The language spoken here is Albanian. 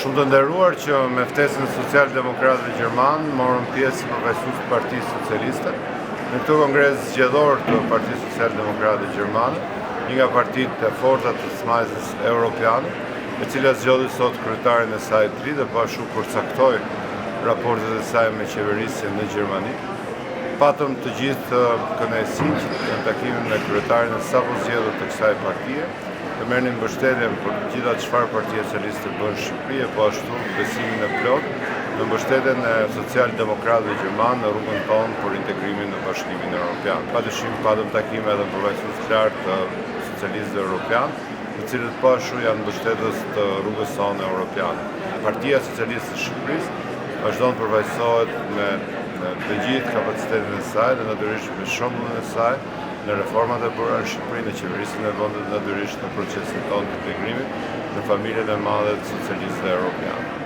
Shumë të nderuar që me ftesën e Social-Demokratëve Gjermanë morën pjesë si përfaqësues të Partisë Socialiste në këtë kongres zgjedhor të Partisë Social-Demokratëve Gjermane, një nga partitë e forta të smajtjes europiane, e cila zgjodhi sot kryetarin e saj të ri dhe pashtu përcaktoi raportet e saj me qeverisjen në Gjermani. Patëm të gjithë kënaqësinë që në takimin me kryetarin e sapo zgjedhur të kësaj partie, të merrnin mbështetjen për gjitha çfarë Partia Socialiste bën në Shqipëri e po ashtu besimin e plot në mbështetjen e Social-Demokratëve Gjermanë në rrugën tonë për integrimin në Bashkimin Evropian. Padyshim patëm takime edhe përfaqësues të lartë të socialistëve evropian, të cilët po ashtu janë mbështetës të rrugës sonë europiane. Partia Socialiste e Shqipërisë vazhdon të përfaqësohet me të gjithë kapacitetin e saj dhe natyrisht me shembullin e saj në reformat e bëra në Shqipëri, në qeverisjen e vendit, natyrisht në procesin tonë të integrimit në familjen e madhe të socialistëve evropianë.